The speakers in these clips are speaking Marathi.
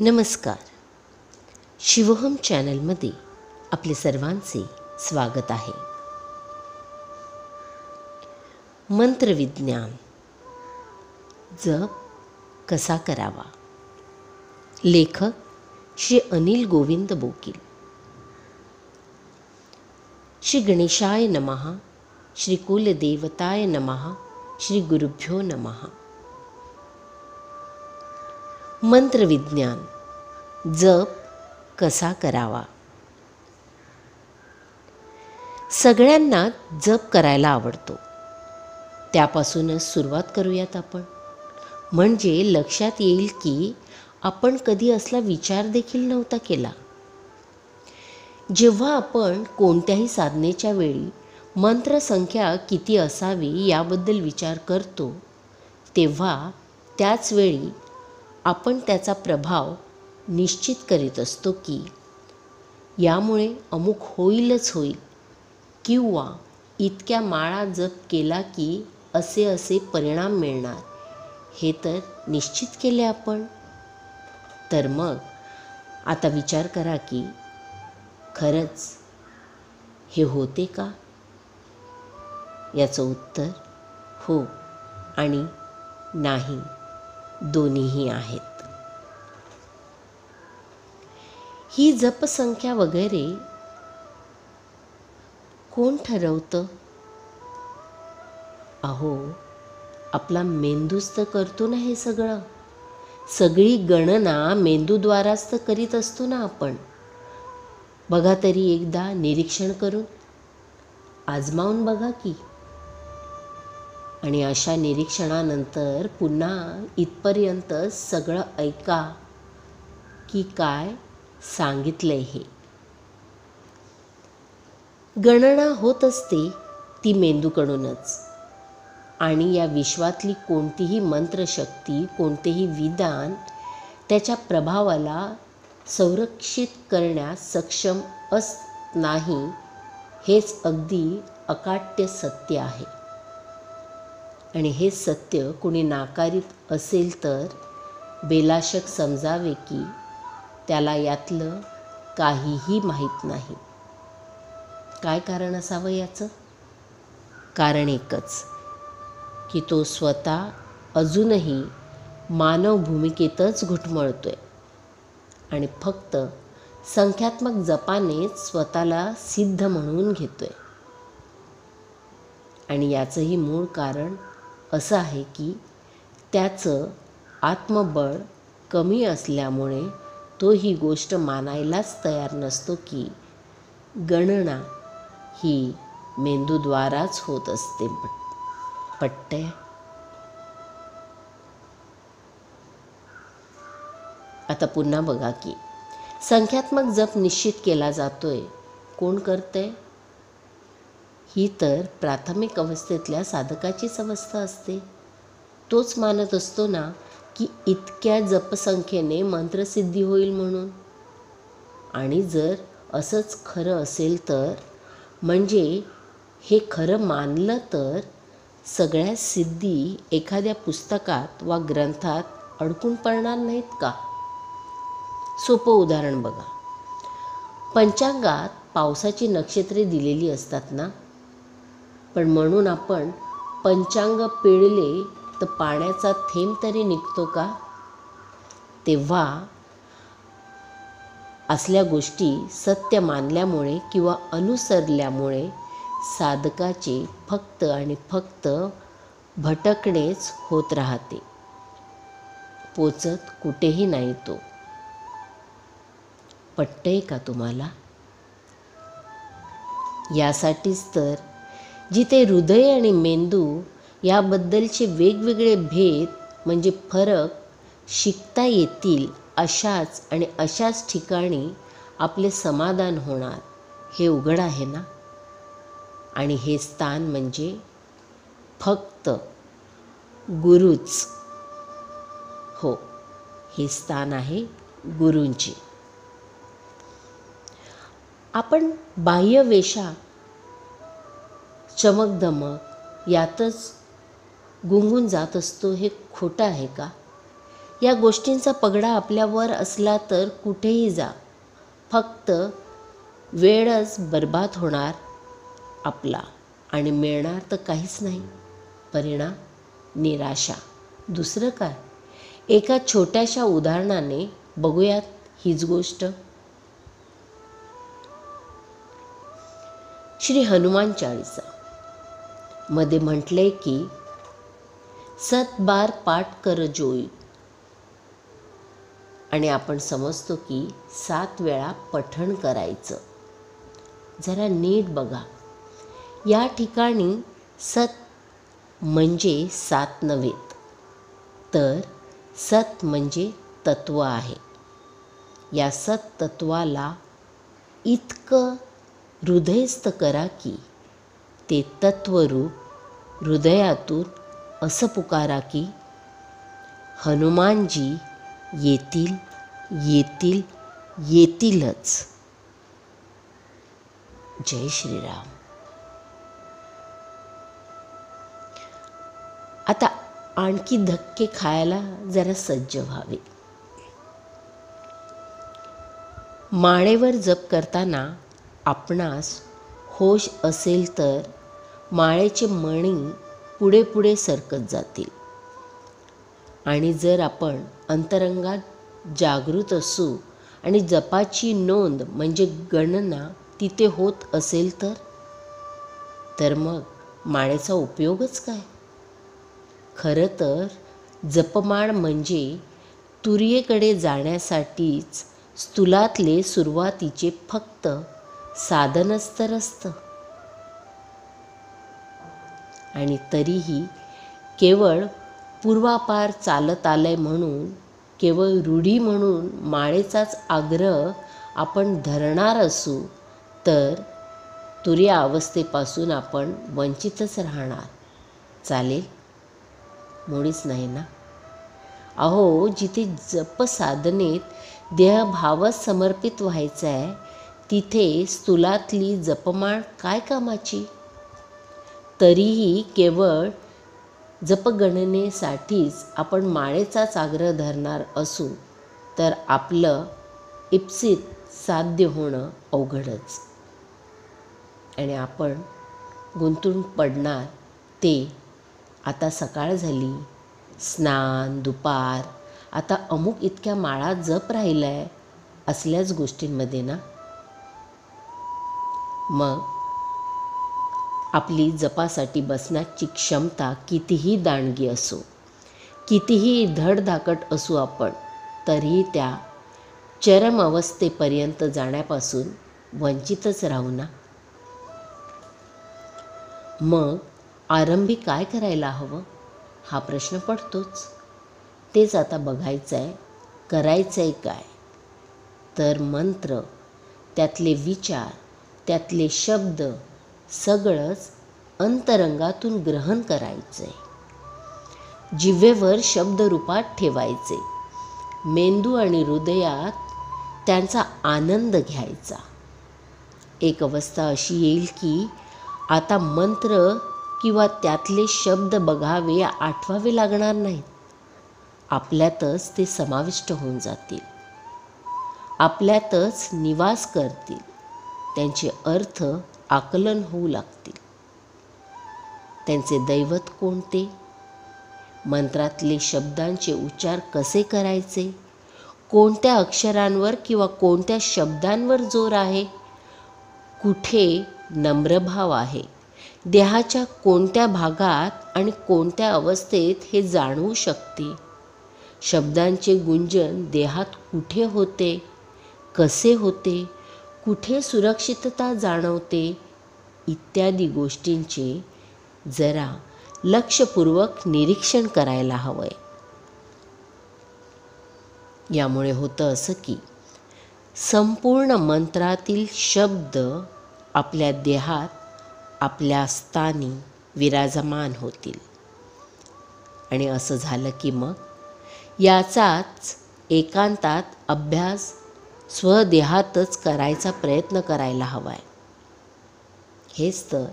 नमस्कार. शिवोहम चॅनलमध्ये आपले सर्वांचे स्वागत आहे. मंत्रविज्ञान, जप कसा करावा. लेखक श्री अनिल गोविंद बोकील. श्री गणेशाय नमः. श्री कुलदेवताय नमः. श्री गुरुभ्यो नमः. मंत्रविज्ञान, जप कसा करावा. सगळ्यांना जप करायला आवडतो. त्यापासूनच सुरुवात करूयात आपण. म्हणजे लक्षात येईल की आपण कधी असला विचार देखील नव्हता केला. जेव्हा आपण कोणत्याही साधनेच्या वेळी मंत्रसंख्या किती असावी याबद्दल विचार करतो, तेव्हा त्याच वेळी आपण त्याचा प्रभाव निश्चित करीत असतो की यामुळे अमुक होईलच होईल, किंवा इतक्या माळा जप केला की असे परिणाम मिळणार, हे तर निश्चित केले आपण. तर मग आता विचार करा की खरंच हे होते का? याचं उत्तर हो आणि नाही दोन्हीही आहेत. ही जपसंख्या वगैरे कोण ठरवतं? अहो, आपला मेंदूच तर करतो ना हे सगळं. सगळी गणना मेंदूद्वाराच तर करीत असतो ना आपण. बघा तरी एकदा निरीक्षण करून, आजमावून बघा की. आणि अशा निरीक्षणानंतर पुन्हा इथपर्यंत सगळं ऐका की काय सांगितलंय हे. गणना होत असते ती मेंदूकडूनच. आणि या विश्वातली कोणतीही मंत्रशक्ती, कोणतेही विधान त्याच्या प्रभावाला संरक्षित करण्यास सक्षम नाही, हेच अगदी अकाट्य सत्य आहे. आणि हे सत्य कोणी नाकारीत असेल तर बेलाशक समजावे की त्याला यातलं काहीही माहीत नाही. काय कारण असावं याचं? कारण एकच की तो स्वतः अजूनही मानव भूमिकेतच घुटमळतोय आणि फक्त संख्यात्मक जपानेच स्वतःला सिद्ध म्हणून घेतोय. आणि याचंही मूळ कारण असं आहे की त्याचं आत्मबळ कमी असल्यामुळे तो ही गोष्ट मानायलाच तयार नसतो की गणना ही मेंदूद्वाराच होत असते. पटतंय? आता पुन्हा बघा की संख्यात्मक जप निश्चित केला जातोय. कोण करतंय? ही तर प्राथमिक अवस्थेतल्या साधकाचीच अवस्था असते. तोच मानत असतो ना की इतक्या जपसंख्येने मंत्रसिद्धी होईल म्हणून. आणि जर असंच खरं असेल तर, म्हणजे हे खरं मानलं तर सगळ्या सिद्धी एखाद्या पुस्तकात वा ग्रंथात अडकून पडणार नाहीत का? सोपं उदाहरण बघा. पंचांगात पावसाची नक्षत्रे दिलेली असतात ना, पण म्हणून आपण पंचांग पिळले तर पाण्याचा थेंब तरी निघतो का? तेव्हा असल्या गोष्टी सत्य मानल्यामुळे किंवा अनुसरल्यामुळे साधकाचे फक्त आणि फक्त भटकणेच होत राहते, पोचत कुठेही नाही तो. पटतंय का तुम्हाला? यासाठीच तर जिथे हृदय आणि मेंदू याबद्दलचे वेगवेगळे भेद म्हणजे फरक शिकता येतील, अशाच ठिकाणी आपले समाधान होणार हे उघड आहे ना. आणि हे स्थान म्हणजे फक्त गुरुच. हो, हे स्थान आहे गुरूंचे. आपण बाह्यवेशा, चमकदमक यातच गुंगून जात असतो, हे खोटं आहे का? या गोष्टींचा पगडा आपल्यावर असला तर कुठेही जा, फक्त वेळच बर्बाद होणार आपला आणि मिळणार तर काहीच नाही. परिणाम निराशा. दुसरं काय? एका छोट्याशा उदाहरणाने बघूयात हीच गोष्ट. श्री हनुमान चाळीसा मध्ये म्हटले की 7 बार पाठ कर जोई, आणि आपण समजतो की 7 वेळा पठण करायचं. जरा नीट बघा, या ठिकाणी 7 म्हणजे 7 नव्हेत, तर 7 म्हणजे तत्व आहे. या 7 तत्वाला इतकं हृदयस्थ करा की ते तत्वरूप हृदयातून असं पुकारा की हनुमानजी येतील, येतील, येतीलच. जय श्रीराम. आता आणखी धक्के खायला जरा सज्ज व्हावे. माळेवर जप करताना आपणास होश असेल तर माळेचे मणी पुढे पुढे सरकत जातील, आणि जर आपण अंतरंगात जागृत असू आणि जपाची नोंद म्हणजे गणना तिथे होत असेल तर मग माळेचा उपयोगच काय? खरं तर जपमाळ म्हणजे तुर्येकडे जाण्यासाठीच स्थूलातले सुरुवातीचे फक्त साधनच तर असतं. आणि तरीही केवळ पूर्वापार चालत आलंय म्हणून, केवळ रूढी म्हणून माळेचाच आग्रह आपण धरणार असू तर तुर्य अवस्थेपासून आपण वंचितच राहणार. चालेल? मुळीच नाही ना. अहो, जिथे जप साधनेत देहभावच समर्पित व्हायचा आहे, तिथे स्थूलातली जपमाळ काय कामाची? तरीही केवळ जपगणनेसाठीच आपण माळेचाच आग्रह धरणार असू तर आपलं इप्सित साध्य होणं अवघडच. आणि आपण गुंतून पडणार ते आता सकाळ झाली, स्नान, दुपार, आता अमुक इतक्या माळा जप राहिला आहे असल्याच गोष्टींमध्ये ना. मग आपली जपासाठी बसण्याची क्षमता कितीही दांडगी असो, कितीही धडधाकट असू आपण, तरीही त्या चरम अवस्थेपर्यंत जाण्यापासून वंचितच राहू ना. मग आरंभी काय करायला हवं हा प्रश्न पडतोच. तेच आता बघायचं आहे. करायचं आहे काय? तर मंत्र, त्यातले विचार, त्यातले शब्द सगळंच अंतरंगातून ग्रहण करायचं आहे. जिव्हेवर शब्दरूपात ठेवायचे. मेंदू आणि हृदयात त्यांचा आनंद घ्यायचा. एक अवस्था अशी येईल की आता मंत्र किंवा त्यातले शब्द बघावे, आठवावे लागणार नाहीत. आपल्यातच ते समाविष्ट होऊन जातील, आपल्यातच निवास करतील, त्यांचे अर्थ आकलन होऊ लागतील. त्यांचे दैवत कोणते? मंत्रातले शब्दांचे उच्चार कसे करायचे? कोणत्या अक्षरांवर किंवा कोणत्या शब्दांवर जोर आहे? कुठे नम्रभाव आहे? देहाच्या कोणत्या भागात आणि कोणत्या अवस्थेत हे जाणवू शकते? शब्दांचे गुंजन देहात कुठे होते? कसे होते? कुठे सुरक्षितता जाणवते? इत्यादी गोष्टींचे जरा लक्षपूर्वक निरीक्षण करायला हवंय. यामुळे होतं असं की संपूर्ण मंत्रातील शब्द आपल्या देहात आपल्या स्थानी विराजमान होतील. आणि असं झालं की मग याचाच एकांतात अभ्यास स्वदेहातच करायचा प्रयत्न करायला हवा आहे. हेच तर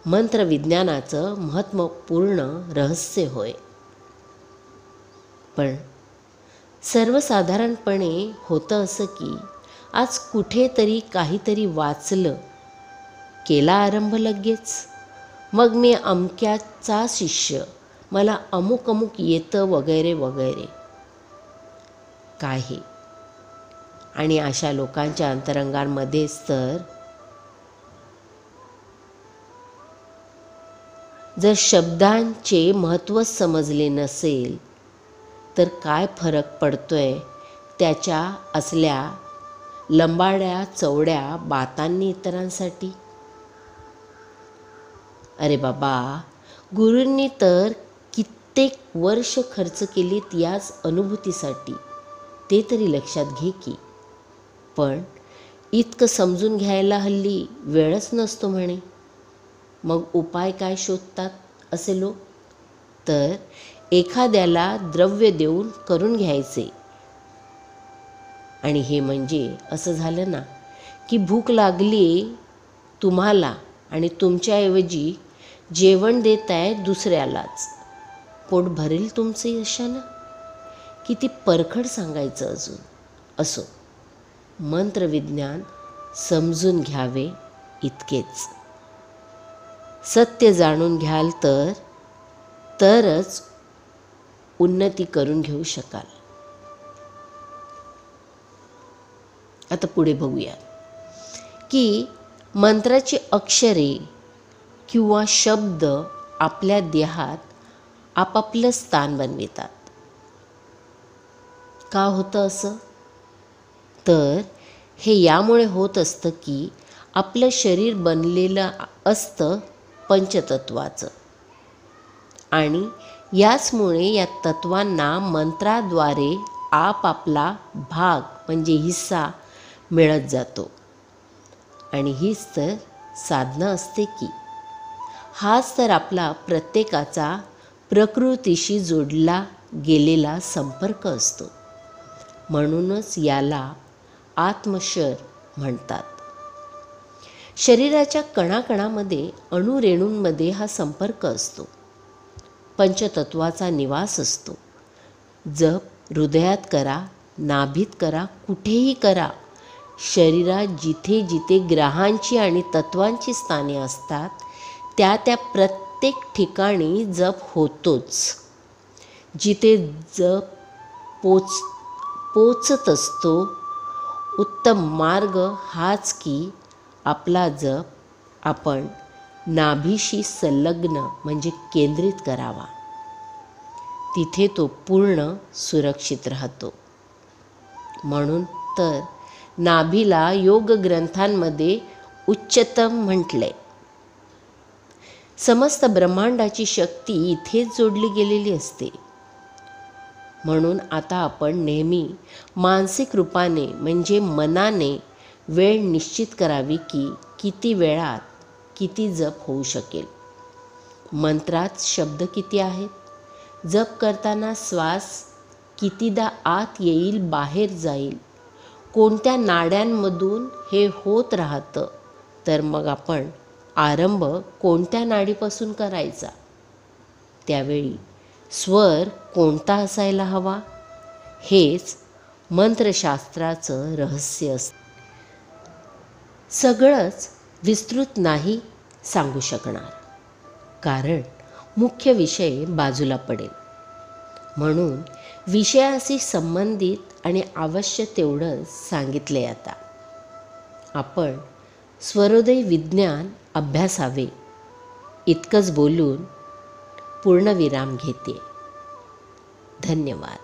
मंत्रविज्ञानाचं महत्त्वपूर्ण रहस्य होय. पण सर्वसाधारणपणे होतं असं की आज कुठेतरी काहीतरी वाचलं, केला आरंभ लगेच, मग मी अमक्याचा शिष्य, मला अमुक अमुक येतं वगैरे वगैरे काही. आणि अशा लोकांच्या अंतरंगांमध्येच तर जर शब्दांचे महत्त्व समजले नसेल तर काय फरक पडतोय त्याच्या असल्या लंबाड्या चवड्या बातांनी इतरांसाठी. अरे बाबा, गुरूंनी तर कित्येक वर्ष खर्च केलीत याच अनुभूतीसाठी, ते तरी लक्षात घे की. पण इतकं समजून घ्यायला हल्ली वेळच नसतो म्हणे. मग उपाय काय शोधतात असे लोक? तर एखाद्याला द्रव्य देऊन करून घ्यायचे. आणि हे म्हणजे असं झालं ना की भूक लागली तुम्हाला आणि तुमच्याऐवजी जेवण देत आहे दुसऱ्यालाच, पोट भरेल तुमचं यशानं? किती परखड सांगायचं अजून. असो, मंत्रविज्ञान समजून घ्यावे इतकेच. सत्य जाणून घ्याल तरच उन्नती करून घेऊ शकाल. आता पुढे बघूया की मंत्राची अक्षरे किंवा शब्द आपल्या देहात आपापलं स्थान बनवितात. का होतं असं? तर हे यामुळे होत असतं की आपलं शरीर बनलेलं असतं पंचतत्वाचं, आणि याचमुळे या तत्वांना मंत्राद्वारे आपापला भाग म्हणजे हिस्सा मिळत जातो. आणि हीच तर साधना असते की. हाच तर आपला प्रत्येकाचा प्रकृतीशी जोडला गेलेला संपर्क असतो. म्हणूनच याला आत्मशर म्हणतात. शरीराच्या कणाकणामध्ये अणुरेणूंमध्ये हा संपर्क असतो. पंचतत्वाचा निवास असतो. जप हृदयात करा, नाभीत करा, कुठेही करा. शरीरात जिथे जिथे ग्रहांची आणि तत्वांची स्थाने असतात त्या त्या प्रत्येक ठिकाणी जप होतोच. जिथे जप पोचत असतो. उत्तम मार्ग हाच की आपला जप आपण नाभीशी संलग्न म्हणजे केंद्रित करावा. तिथे तो पूर्ण सुरक्षित राहतो. म्हणून तर नाभीला योग ग्रंथांमध्ये उच्चतम म्हटले. समस्त ब्रह्मांडाची शक्ती इथेच जोडली गेलेली असते. म्हणून आता आपण नेहमी मानसिक रूपाने म्हणजे मनाने वेळ निश्चित करावी की किती वेळात किती जप होऊ शकेल. मंत्रात शब्द किती आहेत? जप करताना श्वास कितीदा आत येईल बाहेर जाईल, कोणत्या नाड्यांमधून हे होत राहतं, तर मग आपण आरंभ कोणत्या नाडीपासून करायचा, त्यावेळी स्वर कोणता असायला हवा, हेच मंत्रशास्त्राचं रहस्य असतं. सगळंच विस्तृत नाही सांगू शकणार, कारण मुख्य विषय बाजूला पडेल. म्हणून विषयाशी संबंधित आणि आवश्यक तेवढंच सांगितले. आता आपण स्वरोदय विज्ञान अभ्यासावे इतकंच बोलून पूर्णविराम घेते. धन्यवाद.